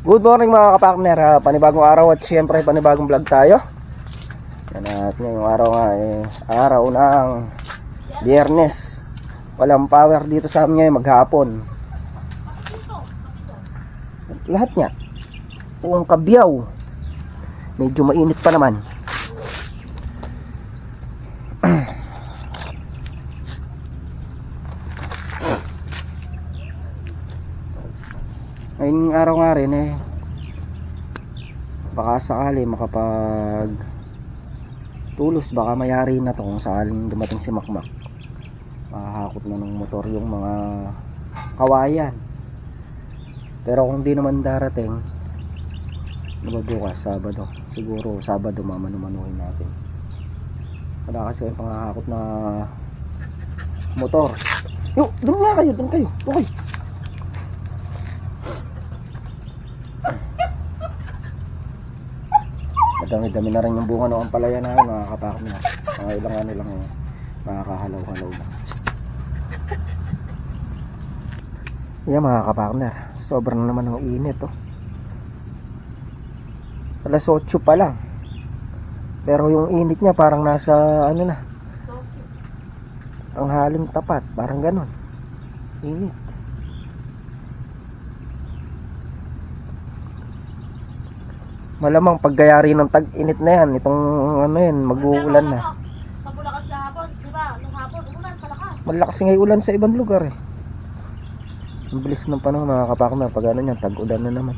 Good morning mga kapartner, panibagong araw at siyempre panibagong vlog tayo. Yan, at ngayong araw nga araw ng Biyernes. Walang power dito sa amin ngayon maghapon. Lahat niya buong kabyaw. Medyo mainit pa naman. Ngayong araw nga rin baka sakali makapag tulos, baka mayari na to kung sakaling dumating si Makmak. Makahakot na ng motor yung mga kawayan. Pero kung di naman darating, bukas Sabado, siguro Sabado mamanu-manuhin natin. Wala kasi yung pangahakot na motor. Yo, doon nga kayo, doon kayo. Okay. Dami-dami na rin yung bunga ng ampalaya namin mga kapartner. Mga ilang ano lang makakahalaw-halaw lang. Yan mga kapartner, sobrang naman ng init Alas 8 pa lang. Pero yung init niya parang nasa ano na, tanghaling tapat, parang ganon init. Malamang paggayari ng tag-init na yan, itong ano yan, mag-uulan na. Sa Bulacan kahapon, di ba? Nung hapon, ulan, palakas. Malakas nga ulan sa ibang lugar Ang bilis ng panahon mga kapartner, pag ano yan, tag-ulan na naman.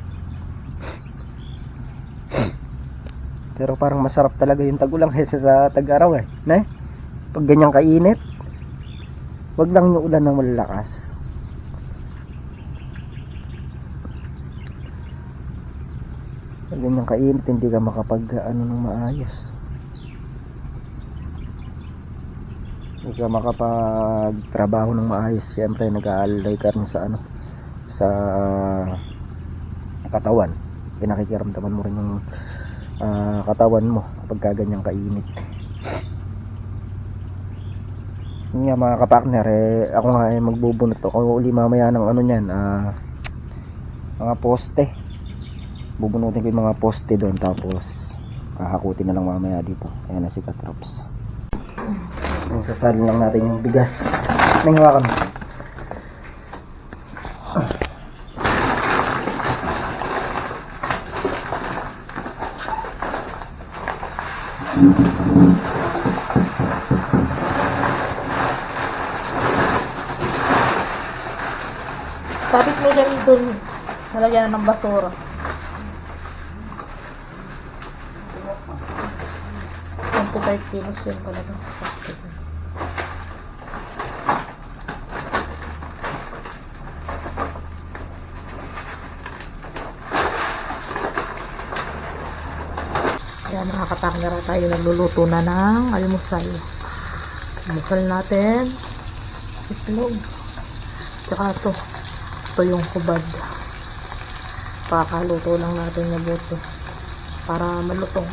Pero parang masarap talaga yung tag-ulan kaysa sa tag-araw Pag ganyang kainit, wag lang yung ulan ng malalakas. Pag ganyang kainit, hindi ka makapag ng maayos. Hindi ka makapag-trabaho ng maayos. Siyempre nag-aalay ka rin sa sa katawan. Pinakikiramdaman mo rin yung katawan mo kapag ganyang kainit. Yun nga mga kapartner, ako nga magbubunot ako uli mamaya ng niyan, mga poste. Bubunutin ko yung mga poste doon, tapos hahakutin na lang mamaya dito. Ayan na si Katrops. Sasalin lang natin yung bigas. Nangyawa kami. Sabit mo dyan doon, nalagyan na ng basura. 25 kilos yun talaga. Sakto yun. Kaya mga kapartner, tayo nagluluto na ng almusal. Almusal natin itlog. Tsaka ito yung kubad. Pakaluto lang natin mabuti para malutong.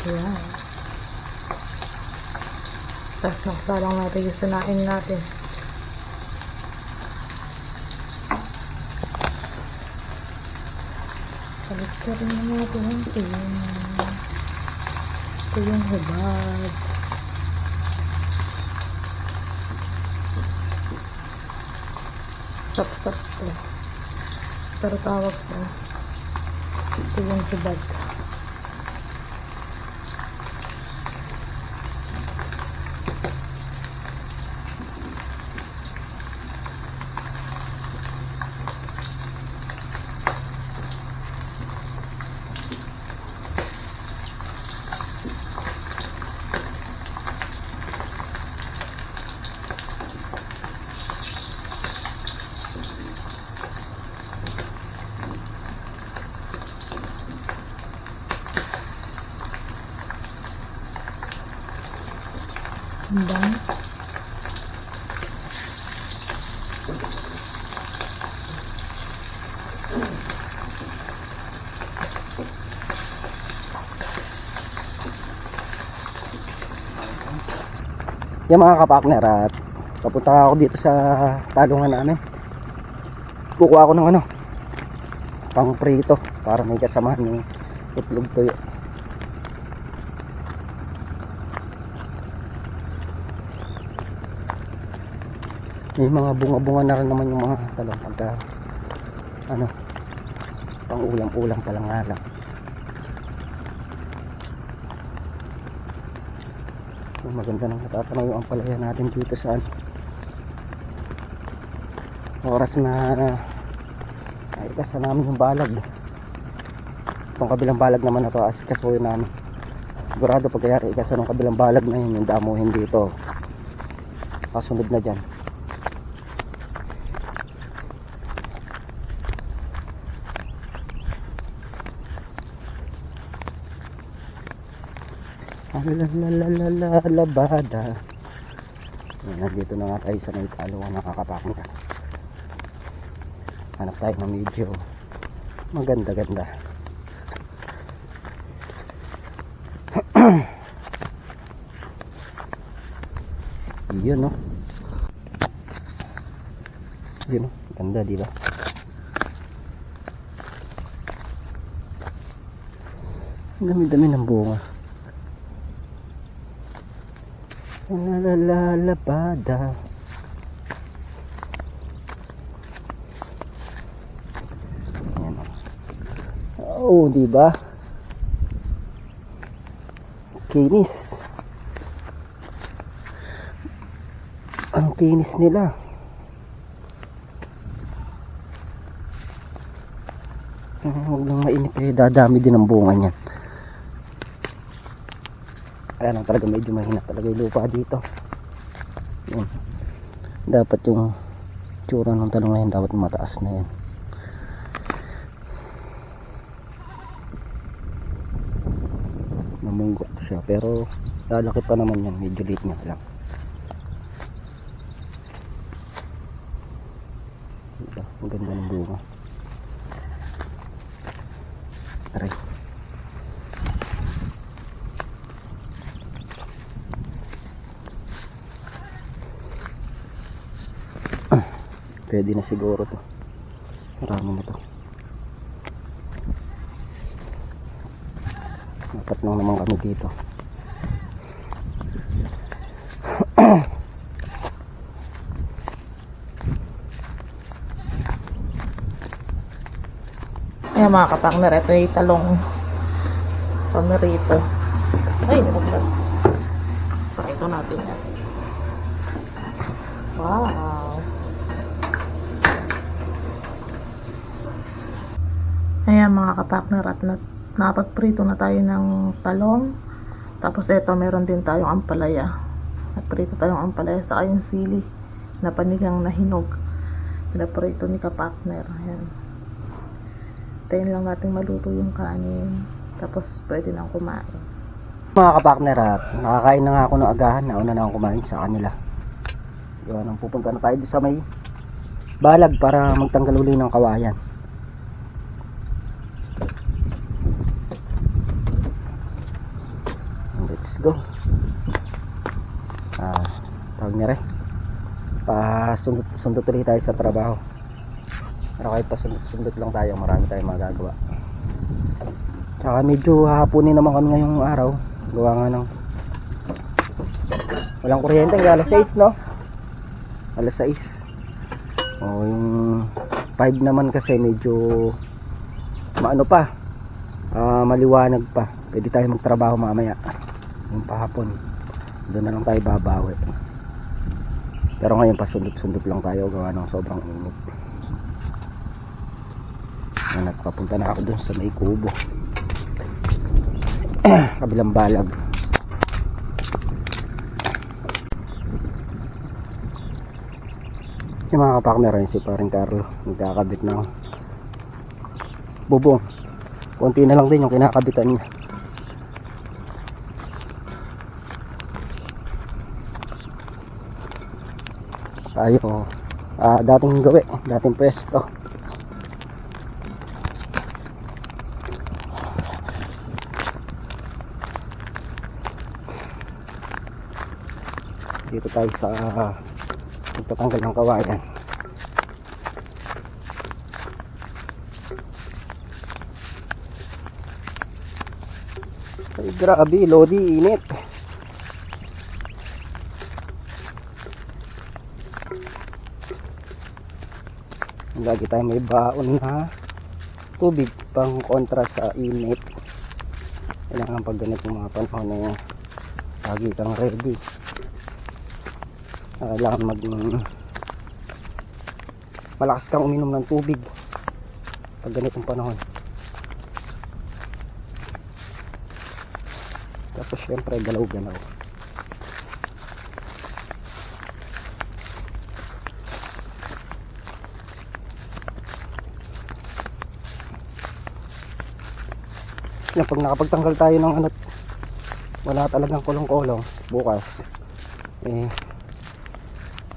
Ayan. Tapos nakasalang natin yung sinain natin. Salit ka rin natin ito yung hubad. Sapsap to. Pero tawag ko ito yung hubad. Hambang. Yan mga kapartner, at papunta ako dito sa talungan namin. Kukuha ako ng pang prito para may kasamahan ng itlog tuyo. May mga bunga-bunga na rin naman yung mga talong pagka ano, pang ulam-ulam pa lang nga lang. Maganda nang natatanaw yung ampalaya natin dito sa oras na ikasa namin yung balag. Itong kabilang balag naman na to asikasuhin namin. Sigurado pag kaya ikasa ng kabilang balag na yun, yung damuhin dito kasunod na dyan. Labada. Nandito na nga tayo sa may kalungan, nakakapakita. Hanap tayo ng medyo maganda-ganda. Yun, no? Yun, no? Ganda, di ba? Ang dami-dami ng bunga. Labada. Ayan. Oh, di ba? Kinis. Ang kinis nila. Huwag lang mainit eh, dadami din ang bunga niyan. Kaya lang talaga medyo mahina talaga yung lupa dito. Yun. Dapat yung tsura ng talong na yun, dapat mataas na yan. Namunggok siya, pero lalaki pa naman yan, medyo late nga lang. Diba? Ang ganda ng bunga. Aray. Pwede na siguro to. Marami na to. Apat lang naman kami dito. Ayan mga kapakner, ito yung talong pamerito. Ay, nilaglag. Pakita natin yan. Wow! Ayan mga kapakner, at nakapagprito na tayo ng talong. Tapos eto, meron din tayong ampalaya. Nagprito tayong ampalaya sa yung sili na panigang na hinog. Pinaprito ni kapakner. Ayan. Tayin lang natin maluto yung kanin. Tapos pwede nang kumain. Mga kapakner, at nakakain na nga ako ng agahan. Nauna na akong kumain sa kanila. Gawa nang pupunta na tayo sa may balag para magtanggal uli ng kawayan. Let's go. Tawag niya rin, pasundot ulit tayo sa trabaho. Pero kahit pasundot lang tayo, marami tayong magagawa. Tsaka medyo hahapunin naman kami ngayong araw. Gawa nga ng walang kuryente, alas 6, no? Alas 6. O yung 5 naman kasi medyo maano pa, maliwanag pa. Pwede tayo magtrabaho mamaya. Yung pahapon, doon na lang tayo babawi. Pero ngayon pasundot-sundot lang tayo, gawa ng sobrang init. Nagpapunta na ako doon sa may kubo. Kabilang balag. Yung mga kapakner, si paring Carlo nagkakabit ng bubong. Konti na lang din yung kinakabitan niya. Tayo dating gawi, dating pwesto. Dito tayo sa pagtatanggal ng kawayan. Ay, grabe, Lodi, init. Lagi tayo may baon na tubig pang kontra sa init. Kailangan pag ganitong mga panahon na yan, lagi kang ready. Kailangan malakas kang uminom ng tubig pag ganitong panahon. Tapos syempre galaw-galaw. Yan, pag nakapagtanggal tayo ng ano, wala talagang kulong-kulong bukas, eh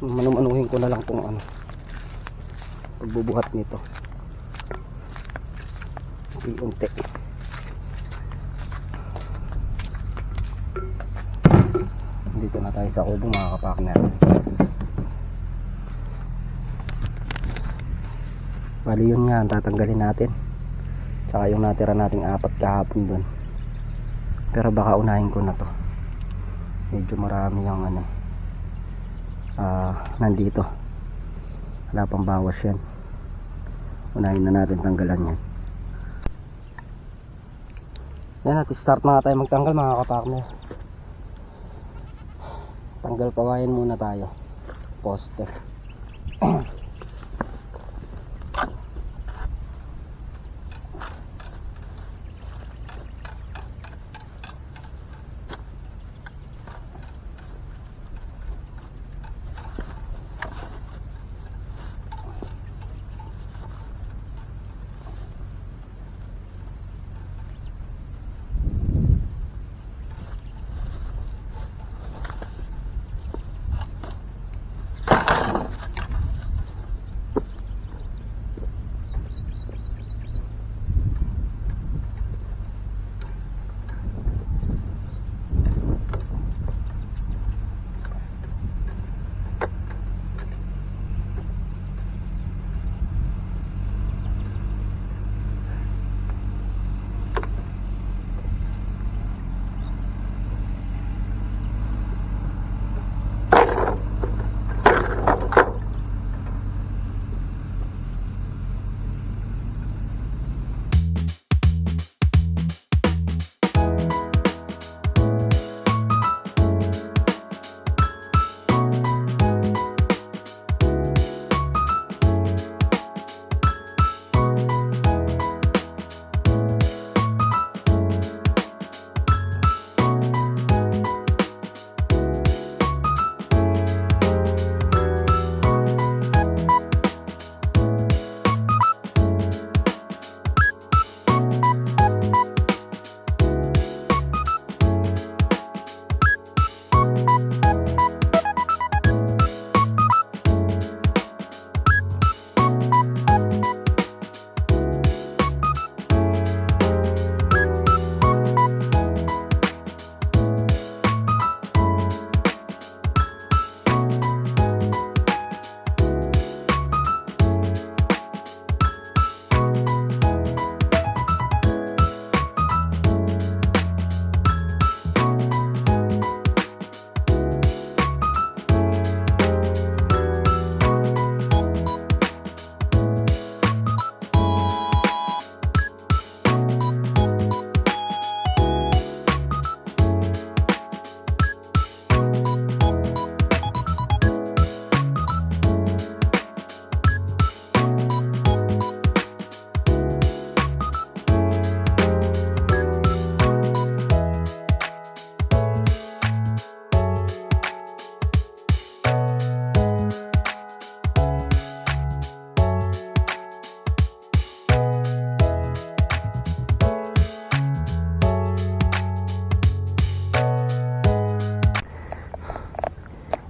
manumanuhin ko na lang tong ano, pagbubuhat nito unti-unti. Dito na tayo sa kubo mga kapakner. Bali yun nga ang tatanggalin natin, tsaka yung natira nating 4 kahapon dun, pero baka unahin ko na to, medyo marami yung ano, nandito, wala pang bawas yan, unahin na natin tanggalan yan. Yan, at start na tayo magtanggal mga kapakner. Tanggal kawayan muna tayo, poster.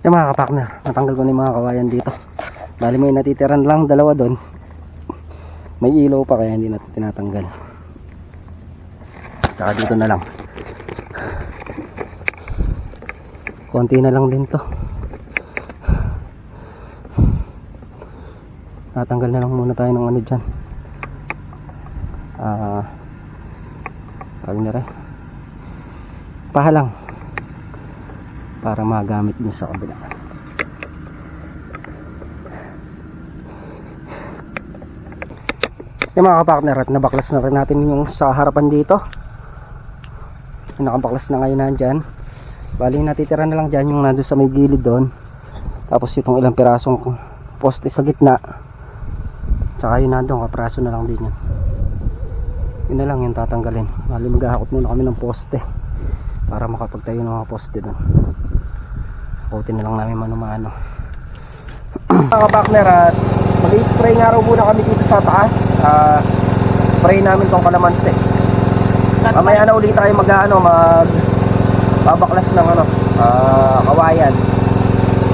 Yung mga kapakner, natanggal ko na yung mga kawayan dito. Bali may natitiran lang, 2 doon. May ilaw pa kaya hindi natin tinatanggal. Saka dito na lang. Konti na lang din to. Natanggal na lang muna tayo ng ano dyan. Tawag na rin. pahalang para magamit nyo sa kabila. Yung mga kapartner, at nabaklas na rin natin yung sa harapan dito. Yung nakabaklas na ngayon nandyan. Bali natitira na lang dyan yung nandun sa may gilid doon. Tapos itong ilang pirasong poste sa gitna, tsaka yun nandun, kapraso na lang din yun. Yun na lang yung tatanggalin. Bali maghahakot muna kami ng poste para makapagtayo ng mga poste doon. Hakutin na lang namin mano-mano. Mga partner, at mag-spray nga raw muna kami dito sa taas. Spray namin tong kalamansi. Mamaya na ulit tayo babaklas ng kawayan.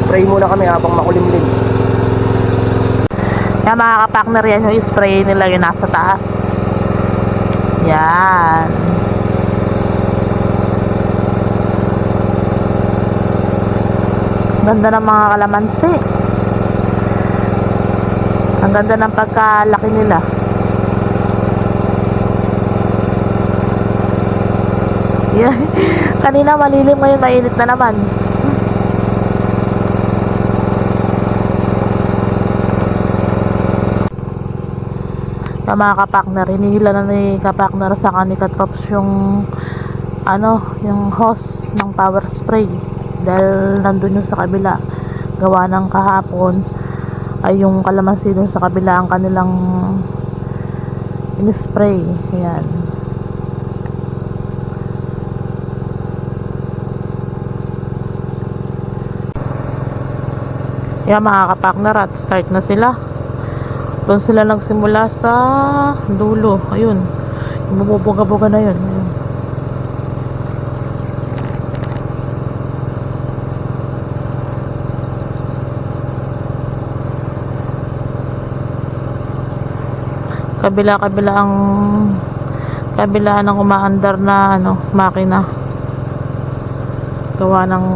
Spray muna kami habang makulimlim. Yan mga kapartner, yan yung spray nila yung nasa taas. Yan. Ganda ng mga kalamansi. Ang ganda ng pagkalaki nila. Yan. Kanina malilim, ngayon mainit na naman. Yung mga kapartner, hinihila na ni kapartner sa kanika Trops yung yung hose ng power spray dahil nandun yung sa kabila. Gawa ng kahapon ay yung kalamansi dun sa kabila ang kanilang in-spray. Ayan. Yan mga kapartner, at start na sila. Doon sila nagsimula sa dulo. Ayun. Yung bubuga-buga na yun. Ayun. Kabila ng umaandar na makina. Gawa ng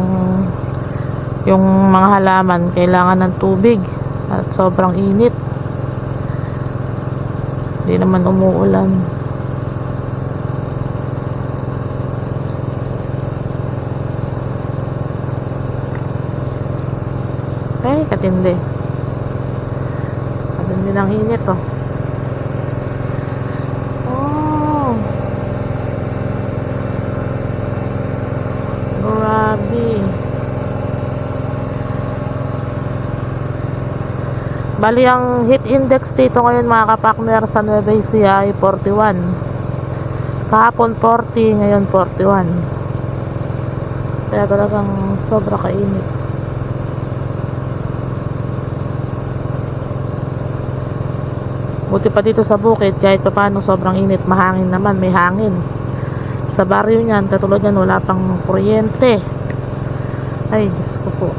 yung mga halaman kailangan ng tubig at sobrang init. Hindi naman umuulan. Ay, katindi. Katindi ng init, oh. Oh. Grabe. Bali ang heat index dito ngayon mga kapartner sa Nueva Ecija ay 41. Kahapon 40, ngayon 41. Kaya talagang sobra kainit. Buti pa dito sa bukid, kahit pa paano sobrang init, mahangin naman, may hangin. Sa baryo niyan, katulad yan, wala pang kuryente. Ay, Diyos ko po.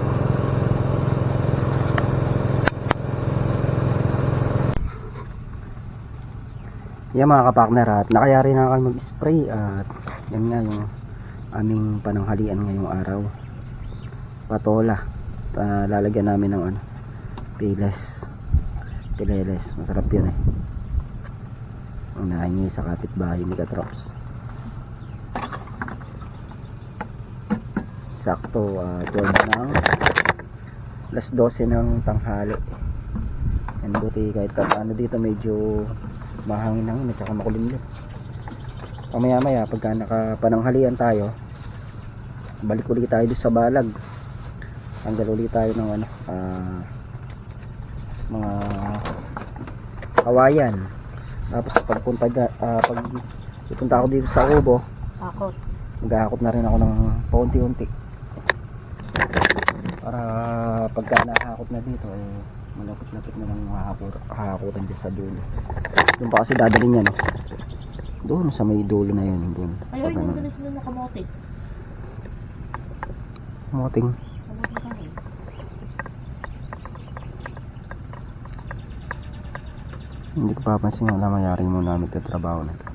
Yan mga kapartner, at nakayari na kami mag-spray. At yan nga yung aming pananghalian ngayong araw. Patola. Lalagyan namin ng pileles. Masarap yun eh. Ang nahingi sa kapitbahay ni Katrops. Sakto 12 ng tanghali. Yan, buti kahit paano dito medyo mahangin at saka makulimlim. Pamaya pagka nakapananghalian tayo, balik ulit tayo doon sa balag. Tanggal ulit tayo ng mga kawayan. Tapos pag pupunta ako dito sa Ubo, maghahakot na rin ako ng paunti-unti para pagka nahakot na dito malapit-lapit na lang hahakutan dyan sa dulo. Doon pa kasi dadalhin yan, doon sa may dulo na yun, doon. Ayun, yung galis mo na kamote. Kamoting. Hindi ko papansin wala mayari mo namin trabaho na ito.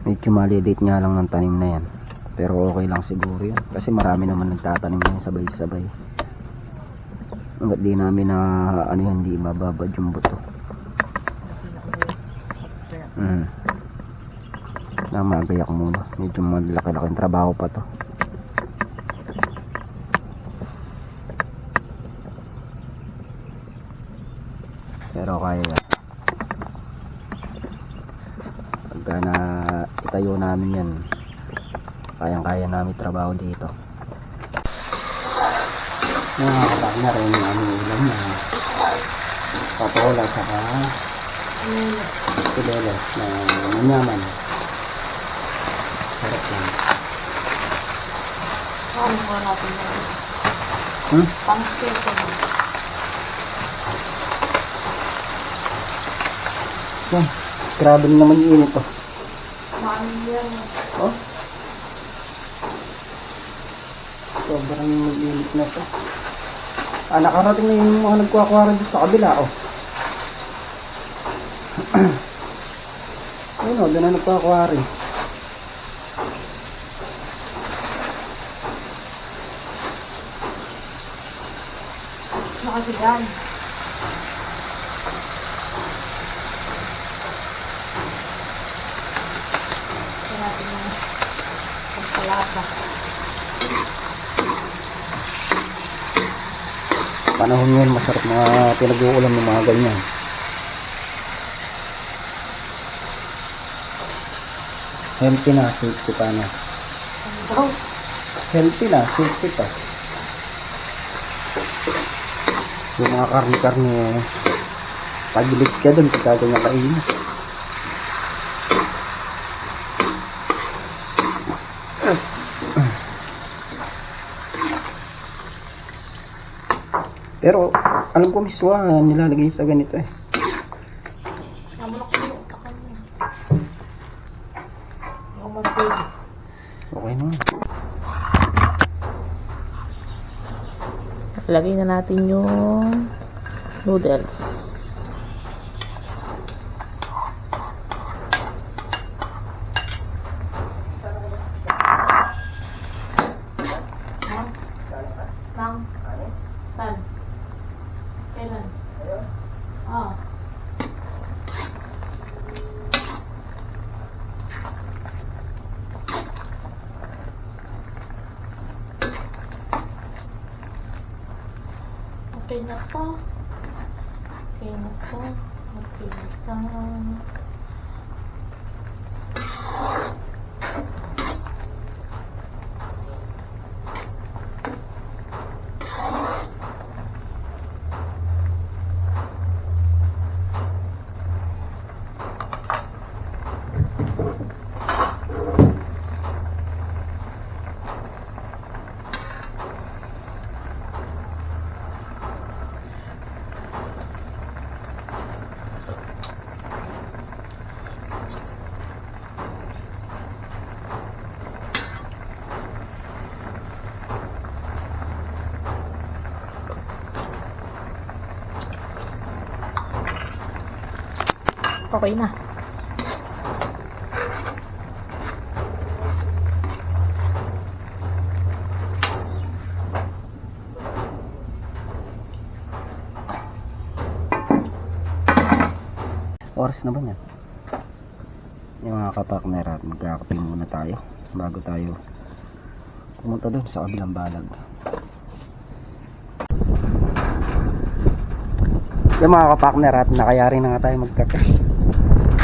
Medyo maliliit nga lang ng tanim na yan, pero okay lang siguro yan kasi marami naman nagtatanim na yan sabay-sabay. Hanggat di namin na hindi mababad yung buto. Namagayak muna, medyo malaki-laking trabaho pa to. Pero kaya pagka na itayo namin yan, kayang-kaya namin trabaho dito. Mga kapagner, yung aming ulam na patola saka pileles na manyaman. Sarap yan. Ano mo natin yan? Pang-steak yan. Yan, grabe naman yung init to. Maano yan? Oh, sobrang mag-init na to. Nakarating na yung mga nagkuha-kuha dito sa kabila, oh. Ayun, oh, doon na nagkuha-kuha rin. Nakasigan. Ito natin yung pagpalasa. Panahon ngayon, masarap mga pinag-uulam ng mga ganyan. Healthy na, safety pa na. Ano daw? Healthy na, safety pa. Yung mga karne-karne, pagbilit ka dun pagka ganyan kainin. Pero alam ko mismo nilalagay sa ganito eh. Okay naman. Lagay na natin yung noodles. Saan? Kailan? Ah. Okay na to. Okay na to. Okay na to. Okay na. Oras na ba yan? Yung mga kapakner, at magkakape muna tayo bago tayo pumunta doon sa kabilang balag. Yung mga kapakner, at nakayari na nga tayo magkape.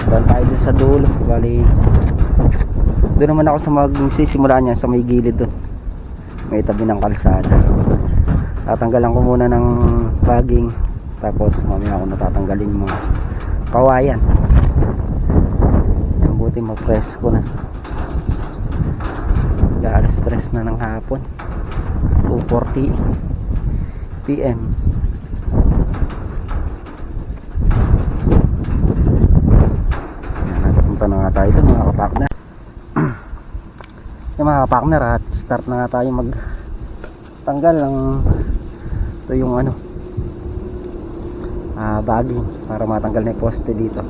Doon tayo doon sa dulo. Bali, doon naman ako sa magsisimula niya sa may gilid doon. May tabi ng kalsada. Tatanggalan ko muna ng baging. Tapos mamaya ako natatanggalin yung mga kawayan. Yung buti ma-press ko na. Alas 3 na ng hapon. 2:40 PM. Punta na nga tayo doon mga kapakner. Yung mga kapakner, at start na nga tayo mag tanggal ng ito yung ano baging para matanggal na yung poste dito.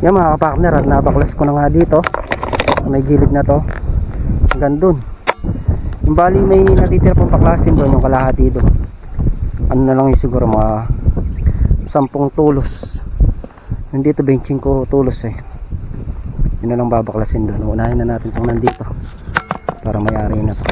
Yan mga kapartner, at nabaklas ko na nga dito sa may gilid na to hanggang dun. Yung bali may natitira pang paklasin doon, yung kalahati doon. Ano na lang yung siguro mga 10 tulos. Yung dito 25 tulos eh. Yun na lang babaklasin doon. Unahin na natin itong nandito para mayari na to.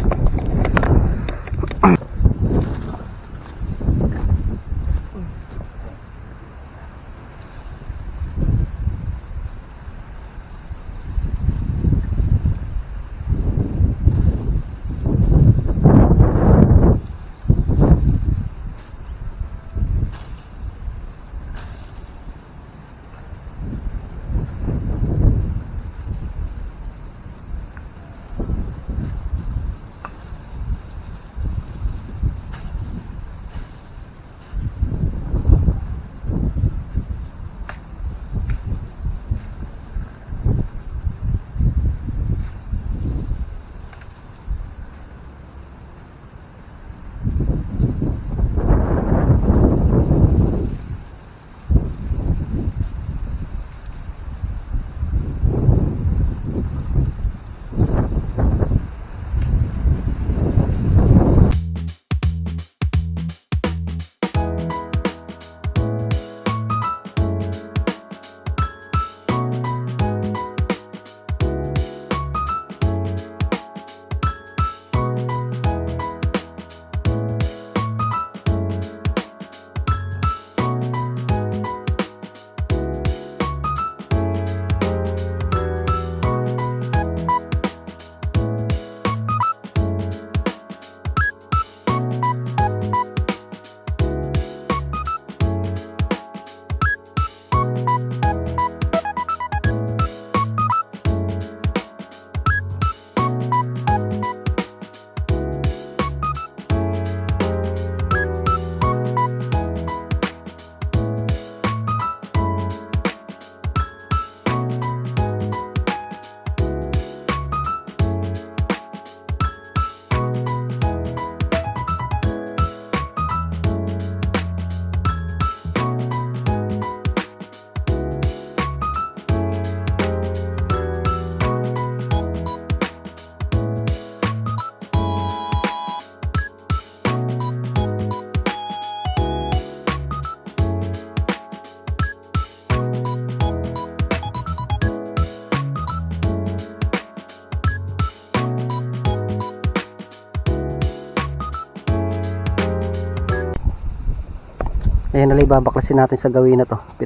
Ayan na lang babaklasin natin sa gawin na to. 7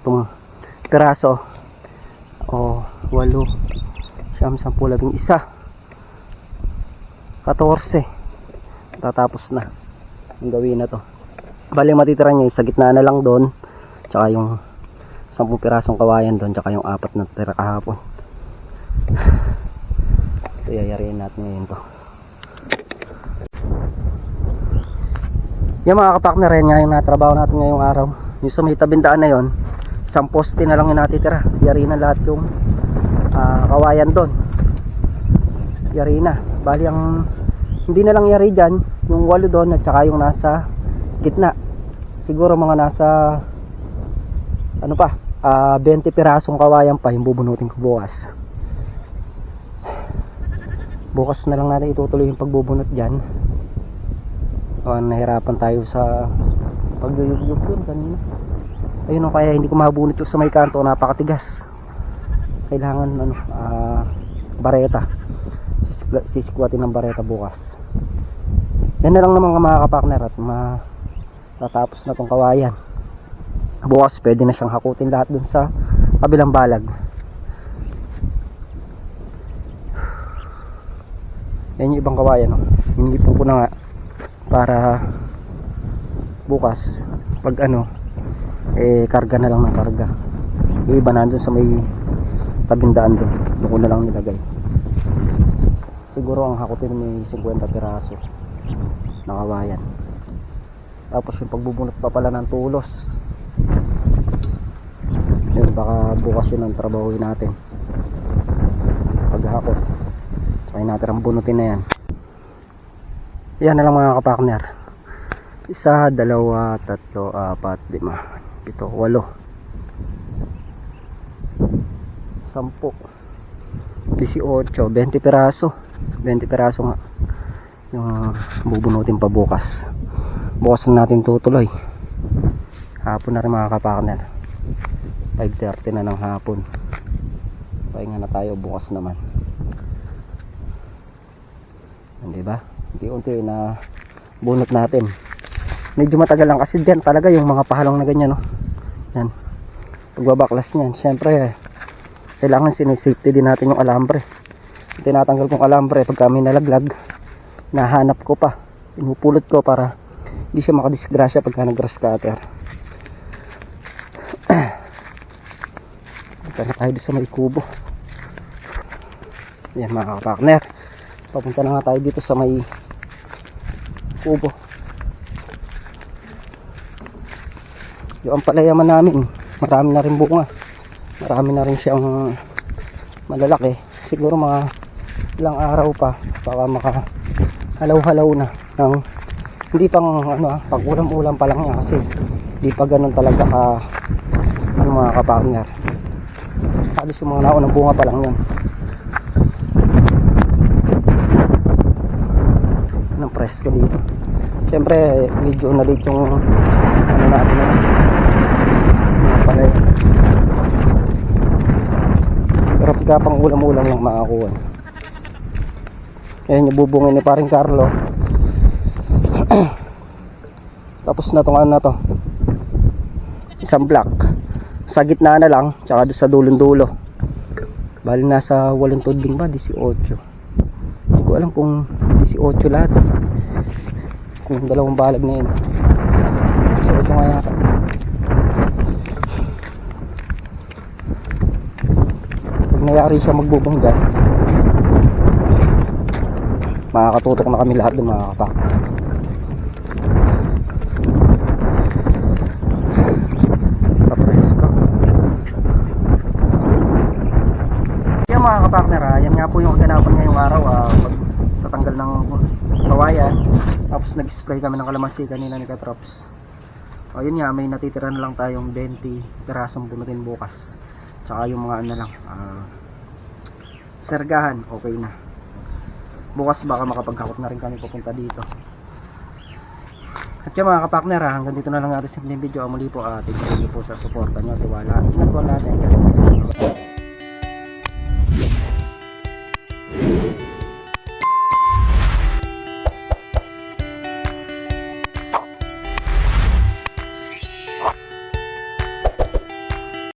piraso. O 8 siyam, 10, 11, 14. Tatapos na ang gawin na to. Bali matitira nyo yung sa gitna na lang doon, tsaka yung 10 pirasong kawayan doon, tsaka yung 4 na tira kahapon. Ito yayariin natin ngayon to. Yung mga kapartner, yan nga yung natrabaho natin ngayong araw. Yung sa may tabindaan na yon, 1 poste na lang yung natitira. Yari na lahat yung kawayan doon. Yari na. Bali ang hindi na lang yari dyan, yung 8 doon at saka yung nasa gitna. Siguro mga nasa 20 pirasong kawayan pa yung bubunutin ko bukas. Bukas na lang natin itutuloy yung pagbubunot dyan. Nahirapan tayo sa pagyuyugyug yun kanina. Ayun o, kaya hindi ko mabunot yung sa may kanto, napakatigas. Kailangan bareta. Sisikwatin ng bareta bukas. Yan na lang naman mga kapartner, at matatapos na tong kawayan. Bukas pwede na siyang hakutin lahat dun sa kabilang balag. Yan yung ibang kawayan o. Hindi po na nga para bukas pag karga na lang ng karga. Yung iba nandun sa may tabindaan doon, doon ko na lang nilagay. Siguro ang hakutin may 50 piraso na kawayan. Tapos yung pagbubunot pa pala ng tulos, yun, baka bukas yun ang trabahuin natin. Paghakot kaya natin ang bunutin na yan. Yan na lang mga kapartner. 1, 2, 3, 4, 5, 6, 7, 8. 18, 20 piraso. 20 piraso nga yung bubunutin pa bukas. Bukas na natin tutuloy. Hapon na rin mga kapartner. 5:30 na ng hapon. Pahinga na tayo bukas naman. Hindi ba? Unti-unti na bunot natin. Medyo matagal lang kasi dyan talaga yung mga pahalong na ganyan, no? Yan. Pagbabaklas niyan, syempre kailangan sinisafety din natin yung alambre. Tinatanggal kong alambre pag kami nalaglag, nahanap ko pa, pinupulot ko para hindi siya makadisgrasya pagka nag-grass cutter. Punta na tayo doon sa may kubo. Yan mga kapartner, papunta na nga tayo dito sa may kubo. Yung palayaman namin, marami na rin bunga, marami na rin siyang malalaki. Siguro mga ilang araw pa baka makahalaw-halaw na ng, hindi pang pag ulam-ulam pa lang yan kasi hindi pa ganun talaga ka mga kapartner. Halos yung mga naunang bunga pa lang yan. Anong presko dito. Siyempre medyo nalit yung natin palay. Pero pagka pang ulam-ulam lang makakuha. Ayan yung bubungin ni paring Carlo. Tapos na tong to, isang block sa gitna na lang, tsaka doon sa dulong-dulo. Bali nasa 8 tudling ba, 18. Hindi ko alam kung 18 lahat, kung dalawang balag na yun. 18 nga yata. Pag nayari siya magbubungga, makakatutok na kami lahat dun mga kapak. Papresko. Yan mga kapakner, yan nga po yung kaganapan ngayong araw. Pagtatanggal ng kawayan, tapos nag-spray kami ng kalamansi kanina ni Katrops. Yun nga, may natitira na lang tayong 20 pirasong bunutin bukas. Tsaka yung mga lang, sergahan, okay na. Bukas baka makapaghakot na rin kami pupunta dito. At yung mga kapakner, hanggang dito na lang natin simpleng video. Muli po, thank you po sa suporta nyo, tiwala. Ingat po natin.